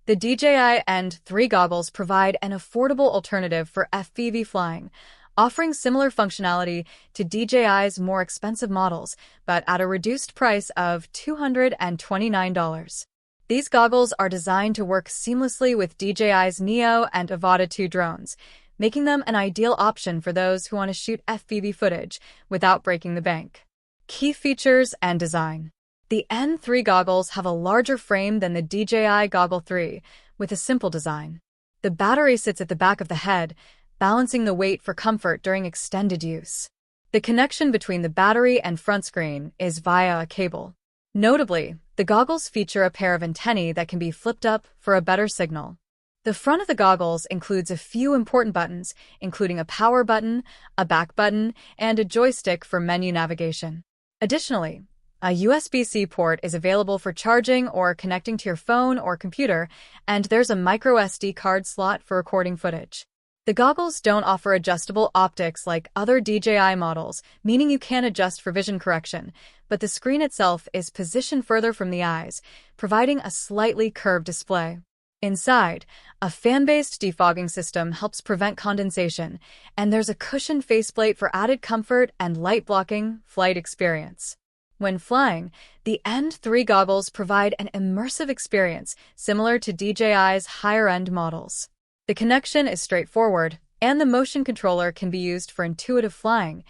The DJI N3 goggles provide an affordable alternative for FPV flying, offering similar functionality to DJI's more expensive models, but at a reduced price of $229. These goggles are designed to work seamlessly with DJI's Neo and Avata 2 drones, making them an ideal option for those who want to shoot FPV footage without breaking the bank. Key features and design. The N3 goggles have a larger frame than the DJI Goggles 3, with a simple design. The battery sits at the back of the head, balancing the weight for comfort during extended use. The connection between the battery and front screen is via a cable. Notably, the goggles feature a pair of antennae that can be flipped up for a better signal. The front of the goggles includes a few important buttons, including a power button, a back button, and a joystick for menu navigation. Additionally, a USB-C port is available for charging or connecting to your phone or computer, and there's a microSD card slot for recording footage. The goggles don't offer adjustable optics like other DJI models, meaning you can't adjust for vision correction, but the screen itself is positioned further from the eyes, providing a slightly curved display. Inside, a fan-based defogging system helps prevent condensation, and there's a cushioned faceplate for added comfort and light-blocking flight experience. When flying, the N3 goggles provide an immersive experience similar to DJI's higher-end models. The connection is straightforward, and the motion controller can be used for intuitive flying,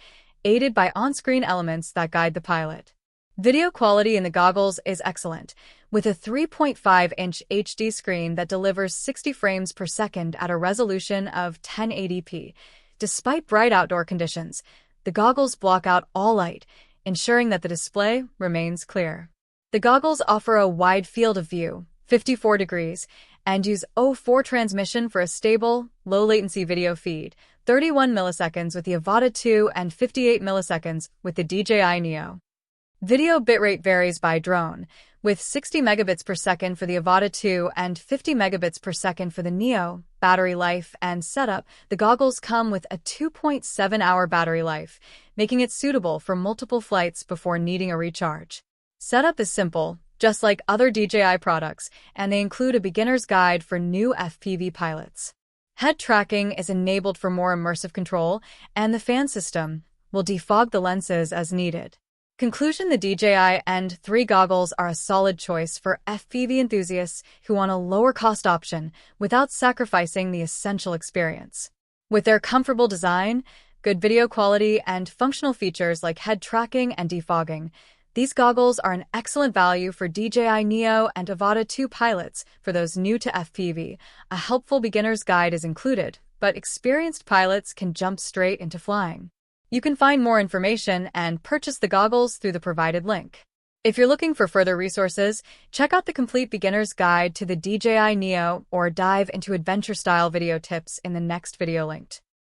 aided by on-screen elements that guide the pilot. Video quality in the goggles is excellent, with a 3.5-inch HD screen that delivers 60 frames per second at a resolution of 1080p. Despite bright outdoor conditions, the goggles block out all light, ensuring that the display remains clear. The goggles offer a wide field of view, 54 degrees, and use 04 transmission for a stable, low-latency video feed, 31 milliseconds with the Avata 2 and 58 milliseconds with the DJI Neo. Video bitrate varies by drone, with 60 megabits per second for the Avata 2 and 50 megabits per second for the Neo. Battery life and setup. The goggles come with a 2.7-hour battery life, making it suitable for multiple flights before needing a recharge. Setup is simple, just like other DJI products, and they include a beginner's guide for new FPV pilots. Head tracking is enabled for more immersive control, and the fan system will defog the lenses as needed. Conclusion: the DJI N3 goggles are a solid choice for FPV enthusiasts who want a lower-cost option without sacrificing the essential experience. With their comfortable design, good video quality, and functional features like head tracking and defogging, these goggles are an excellent value for DJI Neo and Avata 2 pilots. For those new to FPV, a helpful beginner's guide is included, but experienced pilots can jump straight into flying. You can find more information and purchase the goggles through the provided link. If you're looking for further resources, check out the complete beginner's guide to the DJI Neo or dive into adventure-style video tips in the next video linked.